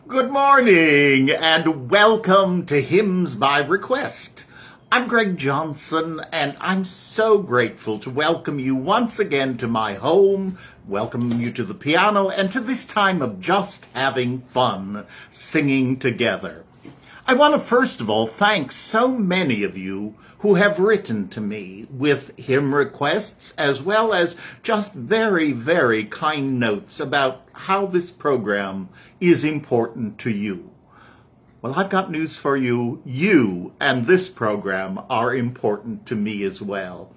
Good morning and welcome to Hymns by Request. I'm Greg Johnson and I'm so grateful to welcome you once again to my home, welcome you to the piano and to this time of just having fun singing together. I want to first of all thank so many of you who have written to me with hymn requests as well as just very, very kind notes about how this program is important to you. Well, I've got news for you. You and this program are important to me as well.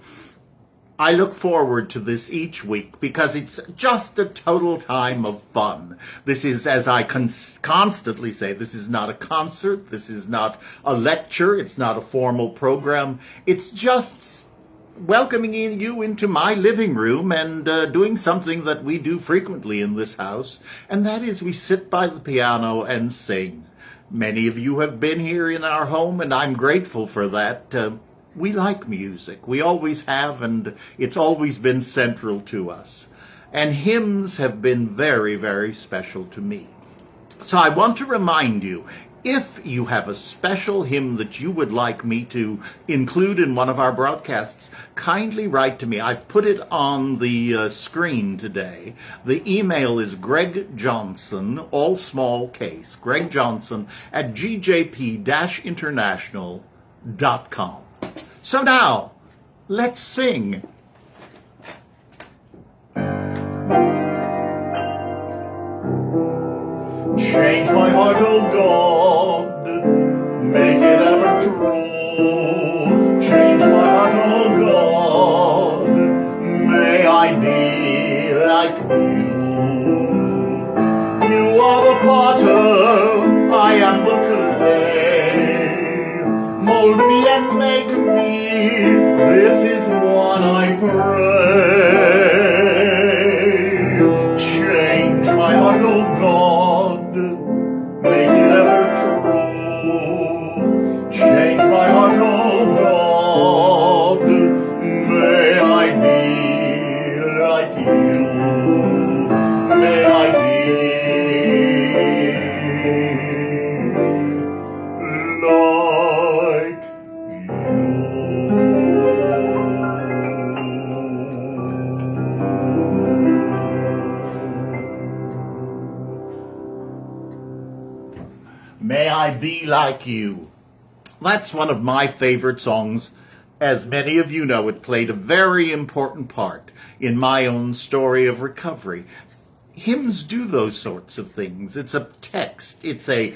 I look forward to this each week because it's just a total time of fun. This is, as I constantly say, this is not a concert, this is not a lecture, it's not a formal program. It's just welcoming you into my living room and doing something that we do frequently in this house, and that is we sit by the piano and sing. Many of you have been here in our home, and I'm grateful for that. We like music. We always have, and it's always been central to us. And hymns have been very, very special to me. So I want to remind you, if you have a special hymn that you would like me to include in one of our broadcasts, kindly write to me. I've put it on the screen today. The email is Greg Johnson, all small case, Greg Johnson at gjp-international.com. So now, let's sing. Change my heart, O God, make it ever true. Change my heart, O God, may I be like you. You are the potter, I am the clay. Mold me and make me, this is what I pray. Change my heart, O God, make it ever true. Change my heart, O God, may I be like you. May I be like May I Be Like You. That's one of my favorite songs. As many of you know, it played a very important part in my own story of recovery. Hymns do those sorts of things. It's a text. It's a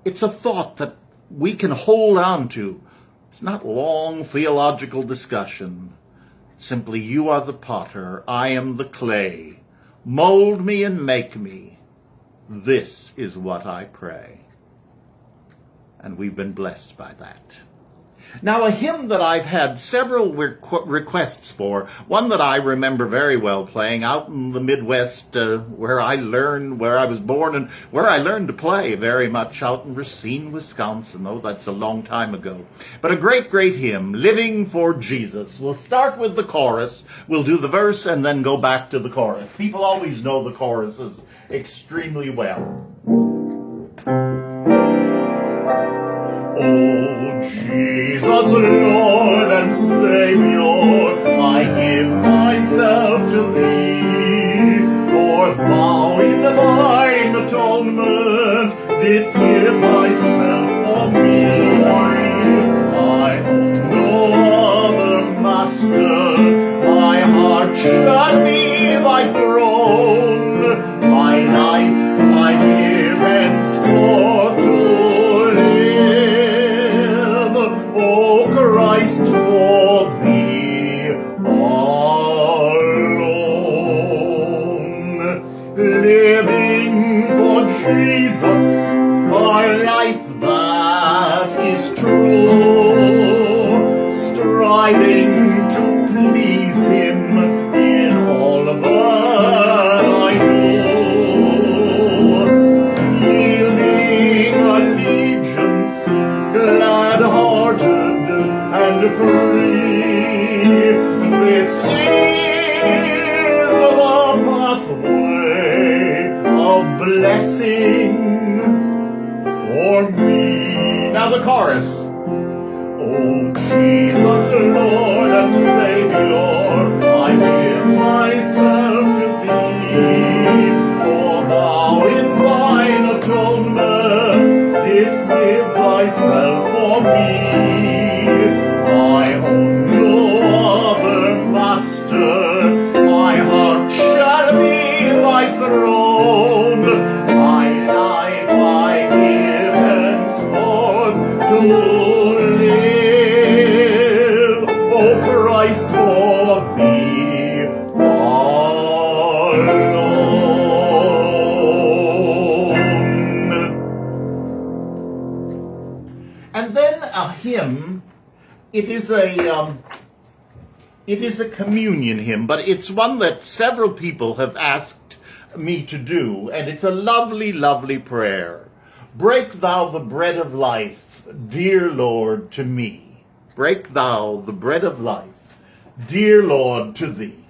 thought that we can hold on to. It's not long theological discussion. Simply, you are the potter, I am the clay. Mold me and make me. This is what I pray. And we've been blessed by that. Now, a hymn that I've had several requests for, one that I remember very well playing out in the Midwest, where I was born and where I learned to play very much, out in Racine, Wisconsin. Oh, that's a long time ago. But a great, great hymn, Living for Jesus. We'll start with the chorus, we'll do the verse, and then go back to the chorus. People always know the choruses extremely well. Oh, Jesus, Lord and Savior, I give myself to Thee, for Thou in Thine atonement didst give Thyself for me. I own no other master, my heart shall be Thy throne, my life I give henceforth to Christ for Thee alone. Living for Jesus, a life that is true, striving to please Him in all that I do, yielding allegiance, glad-hearted and free. This is the pathway of blessing the chorus. Oh, Jesus, Lord and Savior, I give myself to thee, for thou in thine atonement didst give thyself for me. I own no other master, my heart shall be thy throne. My life I give henceforth to live, O Christ, for thee alone. And then a hymn. It is a communion hymn, but it's one that several people have asked me to do, and it's a lovely, lovely prayer. Break thou the bread of life, dear Lord, to me. Break thou the bread of life, dear Lord, to thee.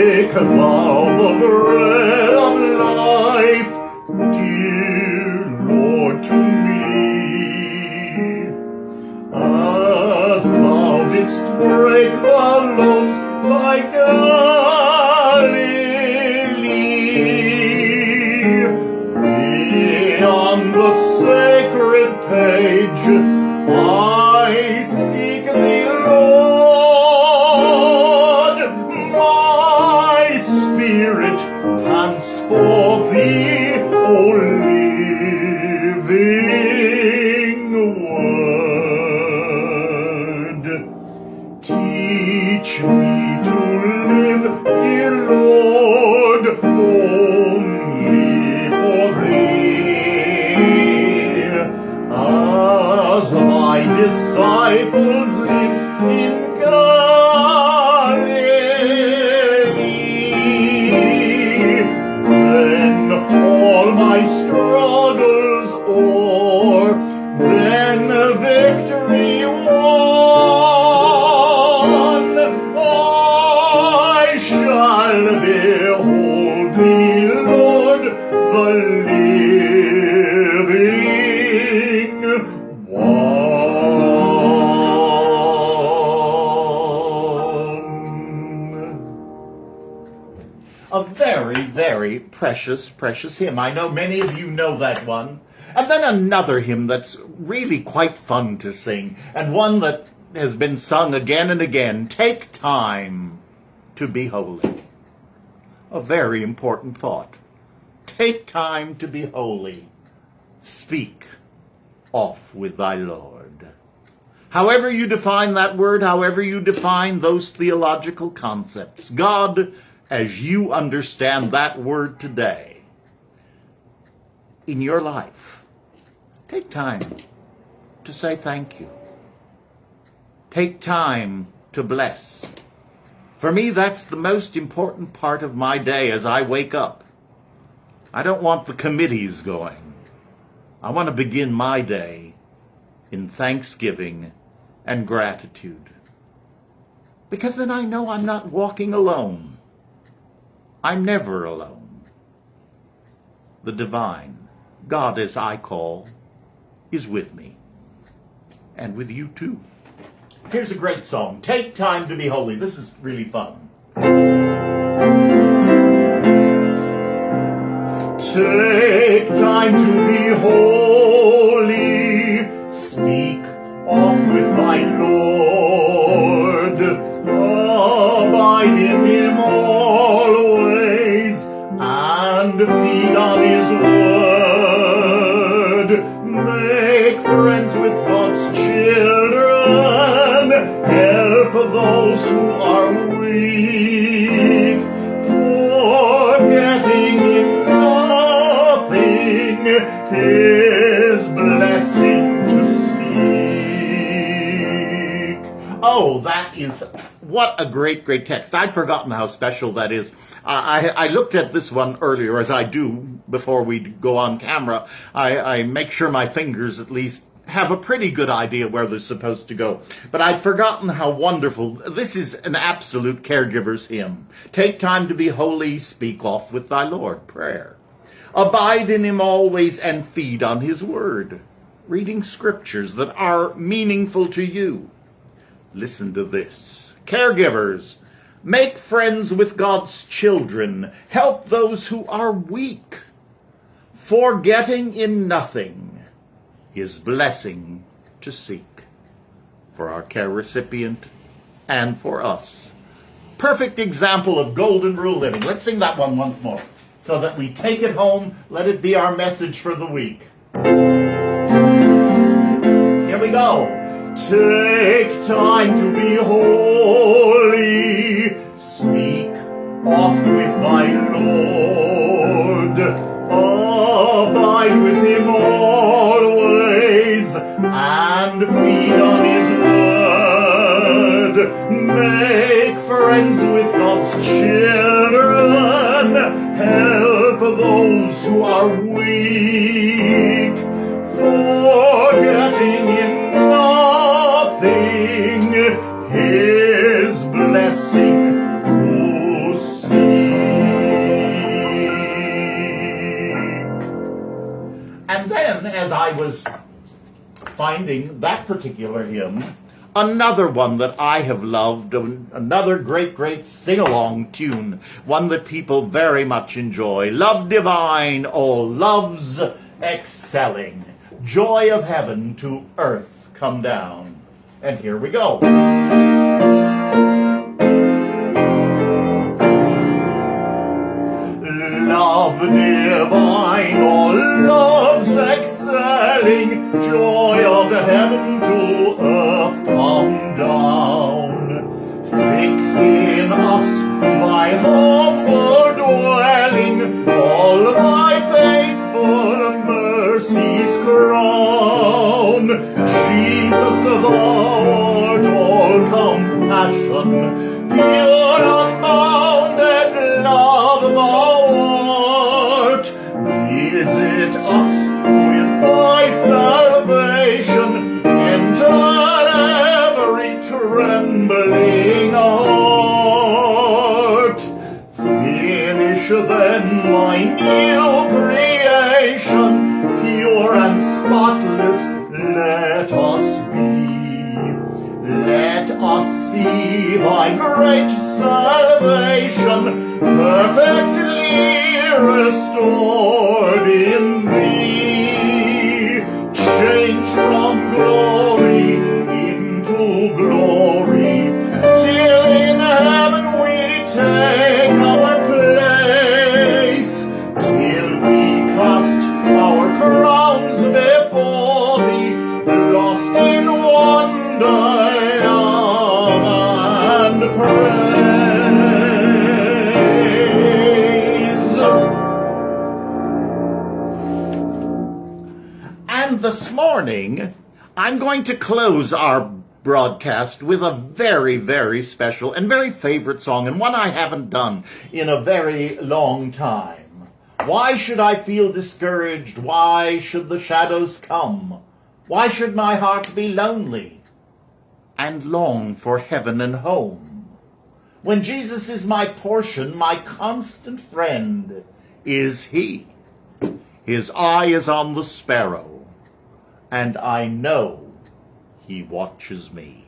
Break thou the bread of life, dear Lord, to me, as thou didst break the loaves by Galilee. Beyond the sacred page, I seek thee, Lord. My spirit pants for thee, O living word. Teach me to live, dear Lord, only for thee, as thy disciples lived in Galilee. Then all my struggles o'er, then victory won, I shall behold thee, Lord, the living one. A very, very precious, precious hymn. I know many of you know that one. And then another hymn that's really quite fun to sing, and one that has been sung again and again. Take time to be holy. A very important thought. Take time to be holy. Speak off with thy Lord. However you define that word, however you define those theological concepts, God, as you understand that word today, in your life, take time to say thank you. Take time to bless. For me, that's the most important part of my day as I wake up. I don't want the committees going. I want to begin my day in thanksgiving and gratitude. Because then I know I'm not walking alone. I'm never alone. The divine, God as I call, is with me. And with you too. Here's a great song, Take Time to Be Holy. This is really fun. Take time to be holy, speak off with my Lord, abide in him always, and feed on his word. Make friends with God's children, help those who are weak, forgetting in nothing his blessing to seek. Oh, that is, what a great, great text. I'd forgotten how special that is. I looked at this one earlier, as I do before we go on camera. I make sure my fingers at least have a pretty good idea where they're supposed to go. But I'd forgotten how wonderful. This is an absolute caregiver's hymn. Take time to be holy, speak oft with thy Lord. Prayer. Abide in him always and feed on his word. Reading scriptures that are meaningful to you. Listen to this. Caregivers, make friends with God's children. Help those who are weak. Forgetting in nothing his blessing to seek. For our care recipient and for us. Perfect example of golden rule living. Let's sing that one once more so that we take it home. Let it be our message for the week. Here we go. Take time to be holy. Speak oft with thy Lord. Abide with him always and feed on his word. Make friends with God's children. Help those who are weak. Forgetting in nothing his blessing to seek. And then, as I was finding that particular hymn, another one that I have loved, another great sing-along tune, one that people very much enjoy. Love divine, all loves excelling. Joy of heaven to earth come down. And here we go. Love divine, all loves excelling, joy of heaven to earth come down. Fix in us thy humble dwelling, all thy faithful mercies crown. Jesus, thou art all compassion, pure unbounded love thou art. Visit us with thy salvation, enter every trembling heart. Finish then thy new creation, pure and spotless let us be. Let us see thy great salvation, perfectly restored in thee. Change from glory into glory, till in heaven we take our place, till we cast our crowns before thee, lost in wonder, love, and praise. And this morning, I'm going to close our broadcast with a very special and very favorite song, and one I haven't done in a very long time. Why should I feel discouraged? Why should the shadows come? Why should my heart be lonely and long for heaven and home? When Jesus is my portion, my constant friend is he. His eye is on the sparrow, and I know he watches me.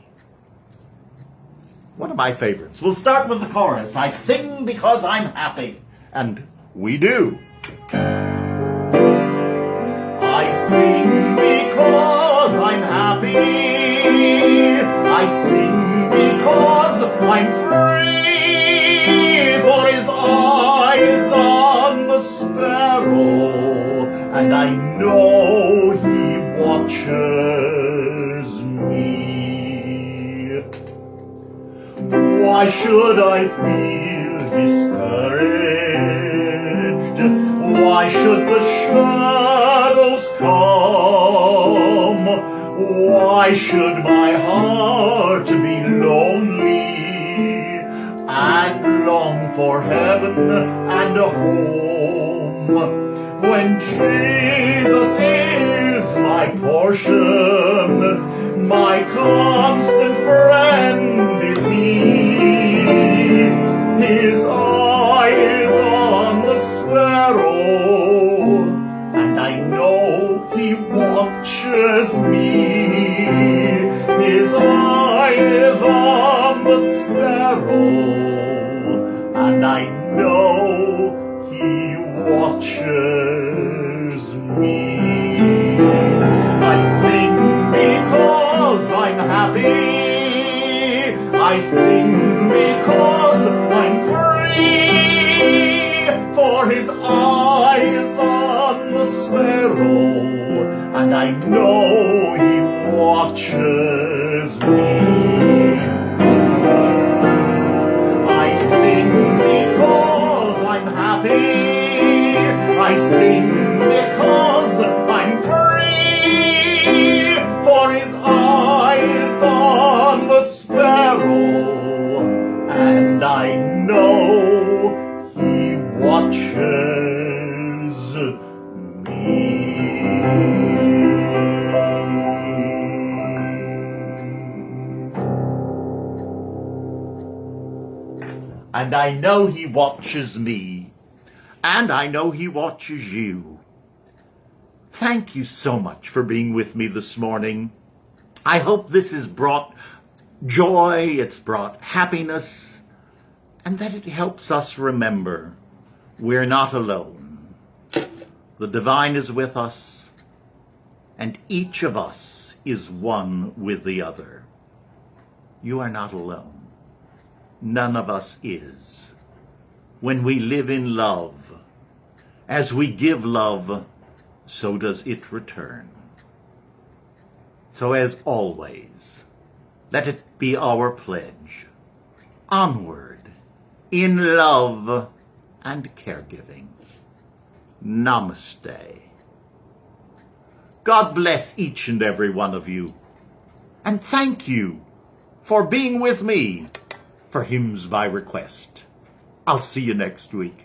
One of my favorites. We'll start with the chorus. I sing because I'm happy. And we do. I sing because I'm happy. I sing because I'm free. For his eye is on the sparrow, and I know he watches me. Why should I feel discouraged? Why should the shadows come? Why should my heart be lonely and long for heaven and a home? When Jesus is is my portion, my constant friend is he. His eye is on the sparrow, and I know he watches me. His eye is on the sparrow, and I know he watches me. I sing because I'm happy. I sing because I'm free. For his eye is on the sparrow, and I know he watches me. I sing because I'm happy. I sing because I'm free. For his eye is on the sparrow, and I know he watches me. And I know he watches me, and I know he watches you. Thank you so much for being with me this morning. I hope this has brought joy, it's brought happiness, and that it helps us remember we're not alone. The divine is with us, and each of us is one with the other. You are not alone. None of us is. When we live in love, as we give love, so does it return. So as always, let it be our pledge. Onward, in love and caregiving. Namaste. God bless each and every one of you. And thank you for being with me for Hymns by Request. I'll see you next week.